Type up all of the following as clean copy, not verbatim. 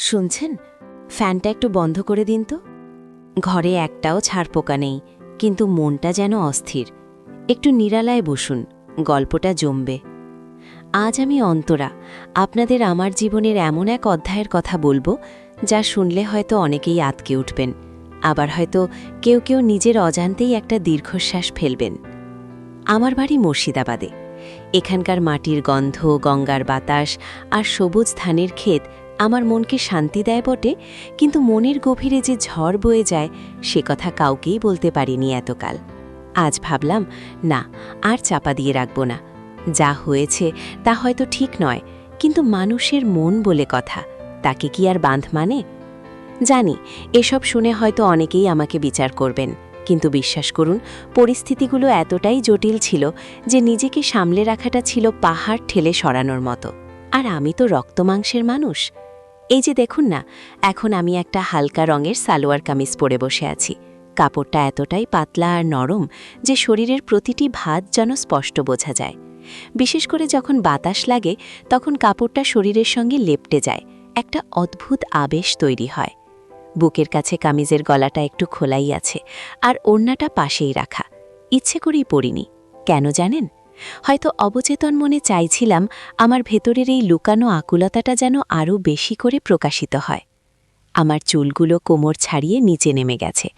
শুনছেন, ফ্যানটা একটু বন্ধ করে দিন তো। ঘরে একটাও ছারপোকা নেই, কিন্তু মনটা যেন অস্থির। একটু নিরালায় বসুন, গল্পটা জমবে। আজ আমি অন্তরা আপনাদের আমার জীবনের এমন এক অধ্যায়ের কথা বলবো, যা শুনলে হয়তো অনেকেই আঁতকে উঠবেন, আবার হয়তো কেউ কেউ নিজের অজান্তেই একটা দীর্ঘশ্বাস ফেলবেন। আমার বাড়ি মুর্শিদাবাদে। এখানকার মাটির গন্ধ, গঙ্গার বাতাস আর সবুজ ধানের ক্ষেত আমার মনকে শান্তি দেয় বটে, কিন্তু মনের গভীরে যে ঝড় বয়ে যায় সে কথা কাউকেই বলতে পারিনি এতকাল। আজ ভাবলাম, না, আর চাপা দিয়ে রাখব না। যা হয়েছে তা হয়তো ঠিক নয়, কিন্তু মানুষের মন বলে কথা, তাকে কি আর বাঁধ মানে? জানি এসব শুনে হয়তো অনেকেই আমাকে বিচার করবেন, কিন্তু বিশ্বাস করুন, পরিস্থিতিগুলো এতটাই জটিল ছিল যে নিজেকে সামলে রাখাটা ছিল পাহাড় ঠেলে সরানোর মতো। আর আমি তো রক্তমাংসের মানুষ। এই যে দেখুন না, এখন আমি একটা হালকা রঙের সালোয়ার কামিজ পরে বসে আছি। কাপড়টা এতটাই পাতলা আর নরম যে শরীরের প্রতিটি ভাঁজ যেন স্পষ্ট বোঝা যায়। বিশেষ করে যখন বাতাস লাগে তখন কাপড়টা শরীরের সঙ্গে লেপ্টে যায়, একটা অদ্ভুত আবেশ তৈরি হয়। বুকের কাছে কামিজের গলাটা একটু খোলাই আছে, আর ওড়নাটা পাশেই রাখা। ইচ্ছে করেই পরিনি। কেন জানেন? হয়তো অবচেতন মনে চাইছিলাম আমার ভেতরের এই লুকানো আকুলতাটা যেন আরও বেশি করে প্রকাশিত হয়। আমার চুলগুলো কোমর ছাড়িয়ে নিচে নেমে গেছে,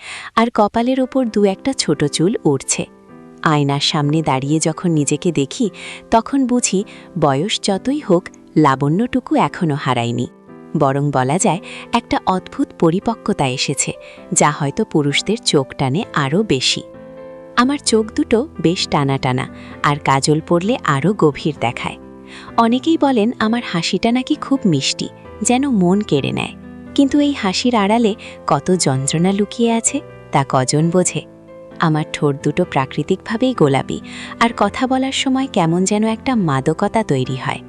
আর কপালের ওপর দু একটা ছোট চুল উড়ছে। আয়নার সামনে দাঁড়িয়ে যখন নিজেকে দেখি, তখন বুঝি বয়স যতই হোক, লাবণ্যটুকু এখনও হারায়নি। বরং বলা যায় একটা অদ্ভুত পরিপক্কতা এসেছে, যা হয়তো পুরুষদের চোখ টানে আরও বেশি। আমার চোখ দুটো বেশ টানা টানা, আর কাজল পরলে আরও গভীর দেখায়। অনেকেই বলেন আমার হাসিটা নাকি খুব মিষ্টি, যেন মন কেড়ে নেয়। কিন্তু এই হাসির আড়ালে কত যন্ত্রণা লুকিয়ে আছে তা কজন বোঝে? আমার ঠোঁট দুটো প্রাকৃতিকভাবেই গোলাপি, আর কথা বলার সময় কেমন যেন একটা মাদকতা তৈরি হয়।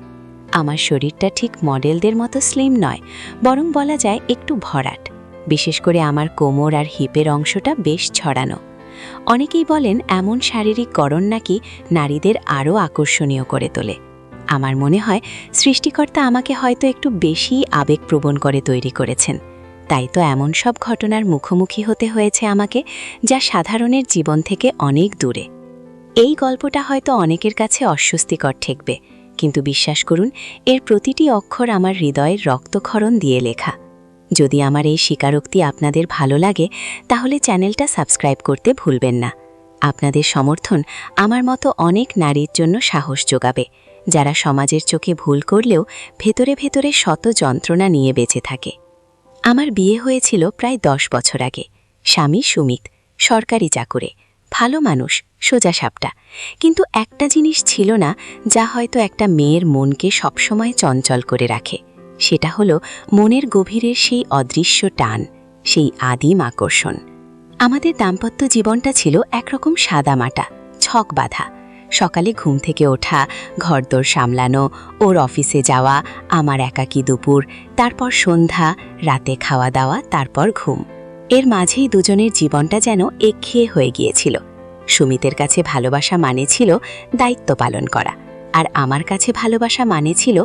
আমার শরীরটা ঠিক মডেলদের মতো স্লিম নয়, বরং বলা যায় একটু ভরাট। বিশেষ করে আমার কোমর আর হিপের অংশটা বেশ ছড়ানো। অনেকেই বলেন এমন শারীরিক গড়ন নাকি নারীদের আরও আকর্ষণীয় করে তোলে। আমার মনে হয় সৃষ্টিকর্তা আমাকে হয়তো একটু বেশি আবেগপ্রবণ করে তৈরি করেছেন। তাই তো এমন সব ঘটনার মুখোমুখি হতে হয়েছে আমাকে, যা সাধারণের জীবন থেকে অনেক দূরে। এই গল্পটা হয়তো অনেকের কাছে অস্বস্তিকর ঠেকবে, কিন্তু বিশ্বাস করুন, এর প্রতিটি অক্ষর আমার হৃদয়ের রক্তক্ষরণ দিয়ে লেখা। যদি আমার এই স্বীকারোক্তি আপনাদের ভালো লাগে, তাহলে চ্যানেলটা সাবস্ক্রাইব করতে ভুলবেন না। আপনাদের সমর্থন আমার মতো অনেক নারীর জন্য সাহস যোগাবে, যারা সমাজের চোখে ভুল করলেও ভেতরে ভেতরে শত যন্ত্রণা নিয়ে বেঁচে থাকে। আমার বিয়ে হয়েছিল প্রায় 10 বছর আগে। স্বামী সুমিত, সরকারি চাকুরে, ভালো মানুষ, সোজা সাপটা। কিন্তু একটা জিনিস ছিল না, যা হয়তো একটা মেয়ের মনকে সবসময় চঞ্চল করে রাখে। সেটা হলো মনের গভীরের সেই অদৃশ্য টান, সেই আদিম আকর্ষণ। আমাদের দাম্পত্য জীবনটা ছিল একরকম সাদামাটা, ছক বাঁধা। সকালে ঘুম থেকে ওঠা, ঘরদোর সামলানো, ওর অফিসে যাওয়া, আমার একাকী দুপুর, তারপর সন্ধ্যা, রাতে খাওয়া দাওয়া, তারপর ঘুম। এর মাঝেই দুজনের জীবনটা যেন একঘেয়ে হয়ে গিয়েছিল। সুমিতের কাছে ভালোবাসা মানে ছিল দায়িত্ব পালন করা, আর আমার কাছে ভালোবাসা মানে ছিল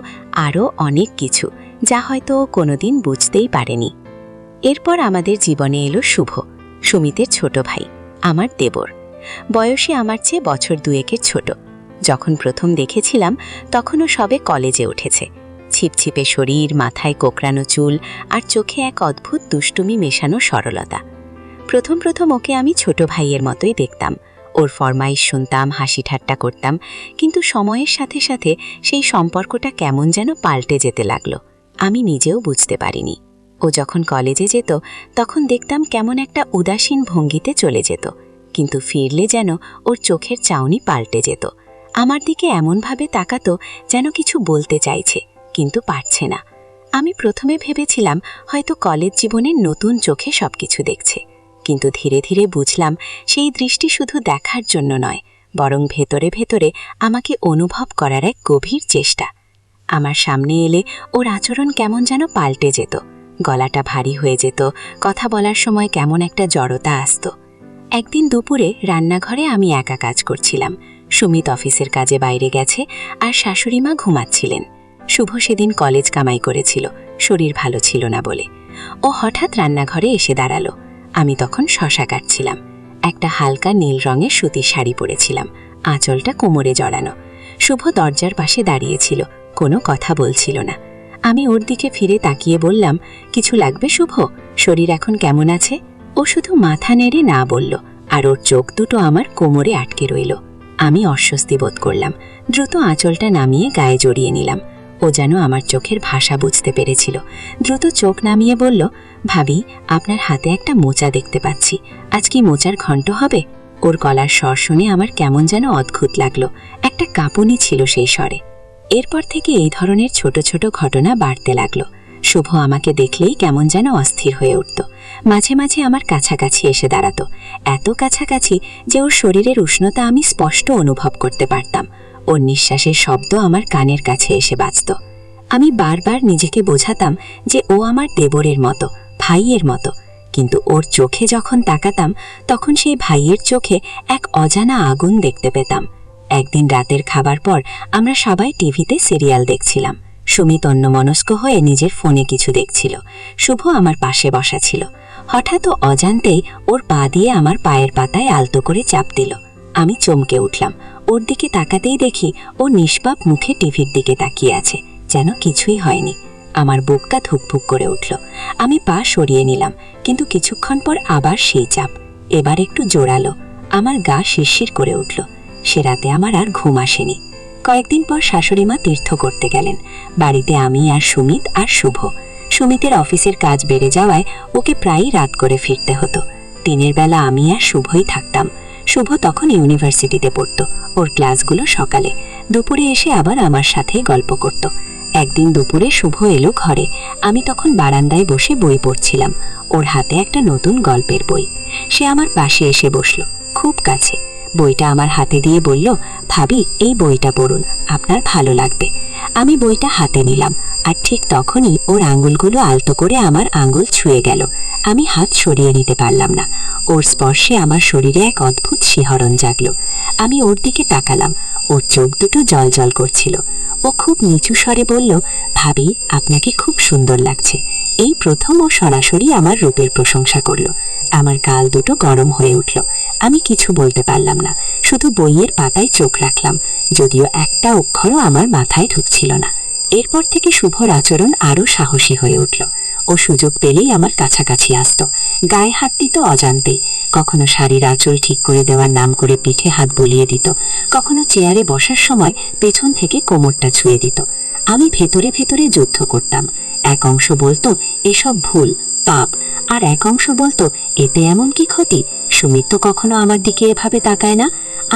আরও অনেক কিছু, যা হয়তো কোনোদিন বুঝতেই পারেনি। এরপর আমাদের জীবনে এলো শুভ, সুমিতের ছোট ভাই, আমার দেবর। বয়সে আমার চেয়ে বছর দুয়েকের ছোট। যখন প্রথম দেখেছিলাম তখনও সবে কলেজে উঠেছে। ছিপছিপে শরীর, মাথায় কোকড়ানো চুল, আর চোখে এক অদ্ভুত দুষ্টুমি মেশানো সরলতা। প্রথম ওকে আমি ছোট ভাইয়ের মতোই দেখতাম। ওর ফরমাইশ শুনতাম, হাসি ঠাট্টা করতাম, কিন্তু সময়ের সাথে সাথে সেই সম্পর্কটা কেমন যেন পাল্টে যেতে লাগলো। আমি নিজেও বুঝতে পারিনি। ও যখন কলেজে যেত তখন দেখতাম কেমন একটা উদাসীন ভঙ্গিতে চলে যেত, কিন্তু ফিরলে যেন ওর চোখের চাউনি পাল্টে যেত। আমার দিকে এমনভাবে তাকাতো যেন কিছু বলতে চাইছে, কিন্তু পারছে না। আমি প্রথমে ভেবেছিলাম হয়তো কলেজ জীবনের নতুন চোখে সবকিছু দেখছে, কিন্তু ধীরে ধীরে বুঝলাম সেই দৃষ্টি শুধু দেখার জন্য নয়, বরং ভেতরে ভেতরে আমাকে অনুভব করার এক গভীর চেষ্টা। আমার সামনে এলে ওর আচরণ কেমন যেন পাল্টে যেত, গলাটা ভারী হয়ে যেত, কথা বলার সময় কেমন একটা জড়তা আসত। একদিন দুপুরে রান্নাঘরে আমি একা কাজ করছিলাম। সুমিত অফিসের কাজে বাইরে গেছে, আর শাশুড়িমা ঘুমাচ্ছিলেন। শুভ সেদিন কলেজ কামাই করেছিল, শরীর ভালো ছিল না বলে। ও হঠাৎ রান্নাঘরে এসে দাঁড়ালো। আমি তখন শশা কাটছিলাম। একটা হালকা নীল রঙের সুতির শাড়ি পরেছিলাম, আঁচলটা কোমরে জড়ানো। শুভ দরজার পাশে দাঁড়িয়েছিল, কোনো কথা বলছিল না। আমি ওর দিকে ফিরে তাকিয়ে বললাম, কিছু লাগবে শুভ? শরীর এখন কেমন আছে? ও শুধু মাথা নেড়ে না বলল, আর ওর চোখ দুটো আমার কোমরে আটকে রইল। আমি অস্বস্তি বোধ করলাম। দ্রুত আঁচলটা নামিয়ে গায়ে জড়িয়ে নিলাম। ও যেন আমার চোখের ভাষা বুঝতে পেরেছিল। দ্রুত চোখ নামিয়ে বলল, ভাবি, আপনার হাতে একটা মোচা দেখতে পাচ্ছি, আজ কি মোচার ঘণ্ট হবে? ওর গলার স্বর শুনে আমার কেমন যেন অদ্ভুত লাগলো। একটা কাঁপুনি ছিল সেই স্বরে। এরপর থেকে এই ধরনের ছোট ছোট ঘটনা বাড়তে লাগলো। শুভ আমাকে দেখলেই কেমন যেন অস্থির হয়ে উঠত। মাঝে মাঝে আমার কাছাকাছি এসে দাঁড়াতো, এত কাছাকাছি যে ওর শরীরের উষ্ণতা আমি স্পষ্ট অনুভব করতে পারতাম। ওর নিঃশ্বাসের শব্দ আমার কানের কাছে এসে বাজত। আমি বারবার নিজেকে বোঝাতাম যে ও আমার দেবরের মতো, ভাইয়ের মতো। কিন্তু ওর চোখে যখন তাকাতাম, তখন সেই ভাইয়ের চোখে এক অজানা আগুন দেখতে পেতাম। একদিন রাতের খাবার পর আমরা সবাই টিভিতে সিরিয়াল দেখছিলাম। সুমিত অন্যমনস্ক হয়ে নিজের ফোনে কিছু দেখছিল। শুভ আমার পাশে বসা ছিল। হঠাৎ ও অজান্তেই ওর পা দিয়ে আমার পায়ের পাতায় আলতো করে চাপ দিল। আমি চমকে উঠলাম। ওর দিকে তাকাতেই দেখি ও নিষ্পাপ মুখে টিভির দিকে তাকিয়ে আছে, যেন কিছুই হয়নি। আমার বুকটা ধুকভুক করে উঠল। আমি পা সরিয়ে নিলাম, কিন্তু কিছুক্ষণ পর আবার সেই চাপ, এবার একটু জোরালো। আমার গা শিরশির করে উঠল। সে রাতে আমার আর ঘুম আসেনি। কয়েকদিন পর শাশুড়িমা তীর্থ করতে গেলেন। বাড়িতে আমি আর সুমিত আর শুভ। সুমিতের অফিসের কাজ বেড়ে যাওয়ায় ওকে প্রায়ই রাত করে ফিরতে হতো। দিনের বেলা আমি আর শুভই থাকতাম। শুভ তখন ইউনিভার্সিটিতে পড়তো, ওর ক্লাসগুলো সকালে। দুপুরে এসে আবার আমার সাথে গল্প করত। একদিন দুপুরে শুভ এলো ঘরে। আমি তখন বারান্দায় বসে বই পড়ছিলাম। ওর হাতে একটা নতুন গল্পের বই। সে আমার পাশে এসে বসলো, খুব কাছে। বইটা আমার হাতে দিয়ে বলল, ভাবি, এই বইটা পড়ুন, আপনার ভালো লাগবে। আমি বইটা হাতে নিলাম, আর ঠিক তখনই ওর আঙুলগুলো আলতো করে আমার আঙুল ছুঁয়ে গেল। আমি হাত সরিয়ে নিতে পারলাম না। ওর স্পর্শে আমার শরীরে এক অদ্ভুত শিহরণ জাগলো। আমি ওর দিকে তাকালাম। ওর চোখ দুটো জল করছিল। ও খুব নিচু স্বরে বলল, ভাবি, আপনাকে খুব সুন্দর লাগছে। এই প্রথম ও সরাসরি আমার রূপের প্রশংসা করলো। আমার গাল দুটো গরম হয়ে উঠল। আমি কিছু বলতে পারলাম না, শুধু বইয়ের পাতায় চোখ রাখলাম, যদিও একটা অক্ষরও আমার মাথায় ঢুকছিল না। এরপর থেকে শুভর আচরণ আরো সাহসী হয়ে উঠল। ও সুযোগ পেলেই আমার কাছাকাছি আসতো, গায়ে হাত দিত অজান্তেই। কখনো শাড়ির আঁচল ঠিক করে দেওয়ার নাম করে পিঠে হাত বুলিয়ে দিত, কখনো চেয়ারে বসার সময় পেছন থেকে কোমরটা ছুঁয়ে দিত। আমি ভেতরে ভেতরে যুদ্ধ করতাম। এক অংশ বলতো এসব ভুল, পাপ, আর এক অংশ বলতো এতে এমন কি ক্ষতি, সুমিত তো কখনো আমার দিকে এভাবে তাকায় না।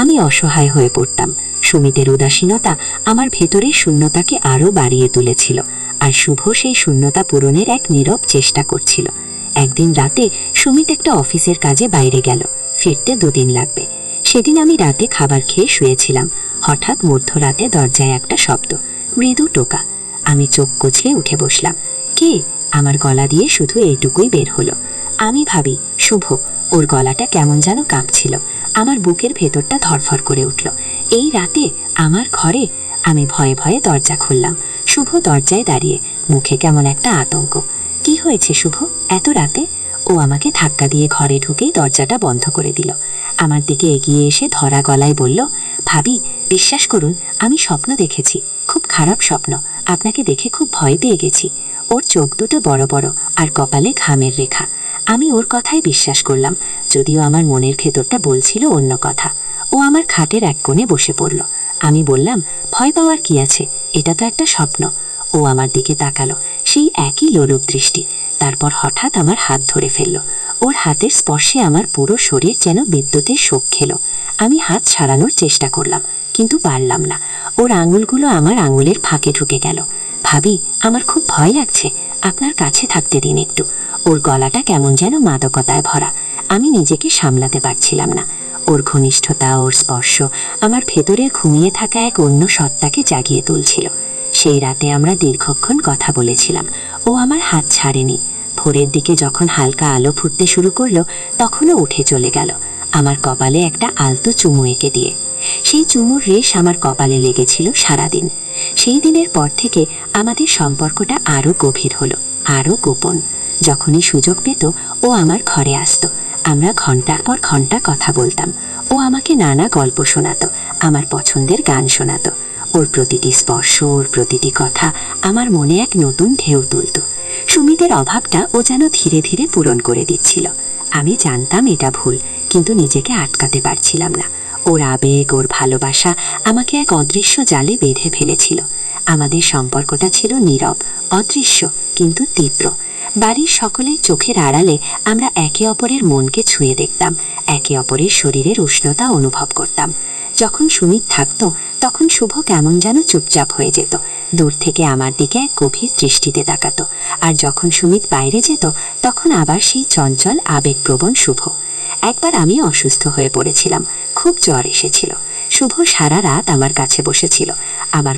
আমি অসহায় হয়ে পড়তাম। সুমিতের উদাসীনতা আমার ভেতরের শূন্যতাকে আরো বাড়িয়ে তুলেছিল, আর শুভ সেই শূন্যতা পূরণের এক নীরব চেষ্টা করছিল। একদিন রাতে সুমিত একটা অফিসের কাজে বাইরে গেল, ফিরতে 2 দিন লাগবে। সেদিন আমি রাতে খাবার খেয়ে শুয়েছিলাম। হঠাৎ মধ্যরাতে দরজায় একটা শব্দ, মৃদু টোকা। আমি চোখ কচলে উঠে বসলাম। কে? আমার গলা দিয়ে শুধু এইটুকুই বের হলো, আমি ভাবি, শুভ। ওর গলাটা কেমন যেন কাঁপছিল। আমার বুকের ভেতরটা ধরফর করে উঠল। এই রাতে আমার ঘরে? আমি ভয়ে ভয়ে দরজা খুললাম। শুভ দরজায় দাঁড়িয়ে, মুখে কেমন একটা আতঙ্ক। কি হয়েছে শুভ, এত রাতে? ও আমাকে ধাক্কা দিয়ে ঘরে ঢুকেই দরজাটা বন্ধ করে দিল। আমার দিকে এগিয়ে এসে ধরা গলায় বলল, ভাবি, বিশ্বাস করুন, আমি স্বপ্ন দেখেছি, খুব খারাপ স্বপ্ন। আপনাকে দেখে খুব ভয় পেয়ে গেছি। ওর চোখ দুটো বড় বড়, আর কপালে ঘামের রেখা। আমি ওর কথাই বিশ্বাস করলাম, যদিও আমার মনের ভেতরটা বলছিল অন্য কথা। ও আমার খাটের এক কোণে বসে পড়ল। আমি বললাম, ভয় পাওয়ার কি আছে, এটা তো একটা স্বপ্ন। ও আমার দিকে তাকালো, সেই একই লোলুপ দৃষ্টি। তারপর হঠাৎ আমার হাত ধরে ফেলল। ওর হাতের স্পর্শে আমার পুরো শরীর যেন বিদ্যুতের শোক খেল। আমি হাত ছাড়ানোর চেষ্টা করলাম, কিন্তু পারলাম না। ওর আঙুলগুলো আমার আঙুলের ফাঁকে ঢুকে গেল। ভাবি, আমার খুব ভয় লাগছে, আপনার কাছে থাকতে দিন একটু। ওর গলাটা কেমন যেন মাদকতায় ভরা। আমি নিজেকে সামলাতে পারছিলাম না। ওর ঘনিষ্ঠতা, ওর স্পর্শ আমার ভেতরে ঘুমিয়ে থাকা এক অন্য সত্তাকে জাগিয়ে তুলছিল। সেই রাতে আমরা দীর্ঘক্ষণ কথা বলেছিলাম। ও আমার হাত ছাড়েনি। ভোরের দিকে যখন হালকা আলো ফুটতে শুরু করলো, তখনও উঠে চলে গেল, আমার কপালে একটা আলতো চুমু এঁকে দিয়ে। সেই চুমুর রেশ আমার কপালে লেগেছিল সারাদিন। সেই দিনের পর থেকে আমাদের সম্পর্কটা আরো গভীর হলো, আরো গোপন। যখনই সুযোগ পেত ও আমার ঘরে আসতো। আমরা ঘন্টার পর ঘন্টা কথা বলতাম। ও আমাকে নানা গল্প শোনাতো, আমার পছন্দের গান শোনাতো। ওর প্রতিটি স্পর্শ, ওর প্রতিটি কথা আমার মনে এক নতুন ঢেউ তুলত। সুমিতের অভাবটা ও যেন ধীরে ধীরে পূরণ করে দিচ্ছিল। আমি জানতাম এটা ভুল, কিন্তু নিজেকে আটকাতে পারছিলাম না। ওর আবেগ, ওর ভালোবাসা আমাকে এক অদৃশ্য জালে বেঁধে ফেলেছিল। আমাদের সম্পর্কটা ছিল নীরব, অদৃশ্য, কিন্তু তীব্র। বাড়ির সকলের চোখের আড়ালে আমরা একে অপরের মনকে ছুঁয়ে দেখতাম, একে অপরের শরীরের উষ্ণতা অনুভব করতাম। যখন সুমিত থাকতো তখন শুভ কেমন যেন চুপচাপ হয়ে যেত, দূর থেকে আমার দিকে এক গভীর দৃষ্টিতে তাকাতো। আর যখন সুমিত বাইরে যেত তখন আবার সেই চঞ্চল আবেগপ্রবণ শুভ। একবার আমি অসুস্থ হয়ে পড়েছিলাম, খুব জ্বর এসেছিল। শুভ সারা রাত আমার কাছে বসেছিল। আমার